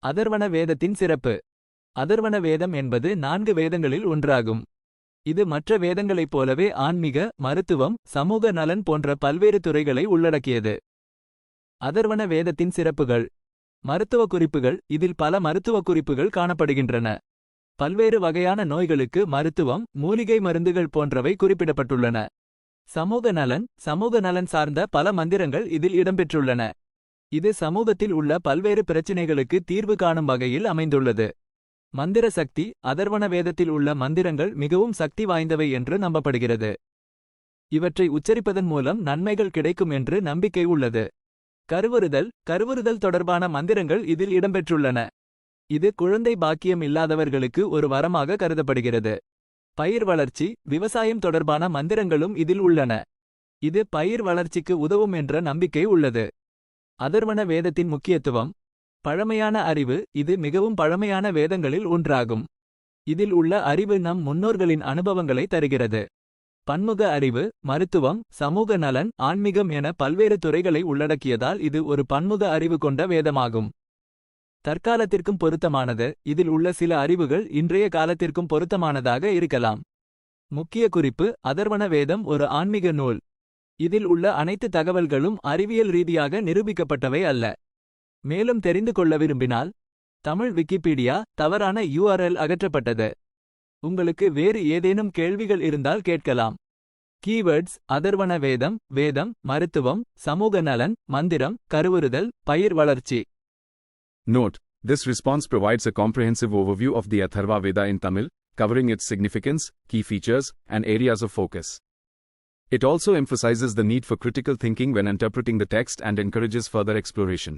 அதர்வண வேதத்தின் சிறப்பு. அதர்வண வேதம் என்பது 4 வேதங்களில் ஒன்றாகும். இது மற்ற வேதங்களைப் போலவே ஆன்மீக, மருத்துவம், சமூக நலன் போன்ற பல்வேறு துறைகளை உள்ளடக்கியது. அதர்வண வேதத்தின் சிறப்புகள். மருத்துவ குறிப்புகள். இதில் பல மருத்துவ குறிப்புகள் காணப்படுகின்றன. பல்வேறு வகையான நோய்களுக்கு மருத்துவம், மூலிகை மருந்துகள் போன்றவை குறிப்பிடப்பட்டுள்ளன. சமூக நலன். சமூக நலன் சார்ந்த பல மந்திரங்கள் இதில் இடம்பெற்றுள்ளன. இது சமூகத்தில் உள்ள பல்வேறு பிரச்சினைகளுக்கு தீர்வு காணும் வகையில் அமைந்துள்ளது. மந்திர சக்தி. அதர்வண வேதத்தில் உள்ள மந்திரங்கள் மிகவும் சக்தி வாய்ந்தவை என்று நம்பப்படுகிறது. இவற்றை உச்சரிப்பதன் மூலம் நன்மைகள் கிடைக்கும் என்று நம்பிக்கை உள்ளது. கருவுறுதல். கருவுறுதல் தொடர்பான மந்திரங்கள் இதில் இடம்பெற்றுள்ளன. இது குழந்தை பாக்கியம் இல்லாதவர்களுக்கு ஒரு வரமாக கருதப்படுகிறது. பயிர் வளர்ச்சி. விவசாயம் தொடர்பான மந்திரங்களும் இதில் உள்ளன. இது பயிர் வளர்ச்சிக்கு உதவும் என்ற நம்பிக்கை உள்ளது. அதர்வண வேதத்தின் முக்கியத்துவம். பழமையான அறிவு. இது மிகவும் பழமையான வேதங்களில் ஒன்றாகும். இதில் உள்ள அறிவு நம் முன்னோர்களின் அனுபவங்களை தருகிறது. பன்முக அறிவு. மருத்துவம், சமூக நலன், ஆன்மீகம் என பல்வேறு துறைகளை உள்ளடக்கியதால் இது ஒரு பன்முக அறிவு கொண்ட வேதமாகும். தற்காலத்திற்கும் பொருத்தமானது. இதில் உள்ள சில அறிவுகள் இன்றைய காலத்திற்கும் பொருத்தமானதாக இருக்கலாம். முக்கிய குறிப்பு. அதர்வண வேதம் ஒரு ஆன்மீக நூல். இதில் உள்ள அனைத்து தகவல்களும் அறிவியல் ரீதியாக நிரூபிக்கப்பட்டவை அல்ல. மேலும் தெரிந்து கொள்ள விரும்பினால் தமிழ் விக்கிபீடியா. தவறான URL அகற்றப்பட்டது. உங்களுக்கு வேறு ஏதேனும் கேள்விகள் இருந்தால் கேட்கலாம். கீவேர்ட்ஸ். அதர்வண வேதம். வேதம், மருத்துவம், சமூக நலன், மந்திரம், கருவுறுதல், பயிர் வளர்ச்சி. Note: This response provides a comprehensive overview of the Atharva Veda in Tamil, covering its significance, key features, and areas of focus. It also emphasizes the need for critical thinking when interpreting the text and encourages further exploration.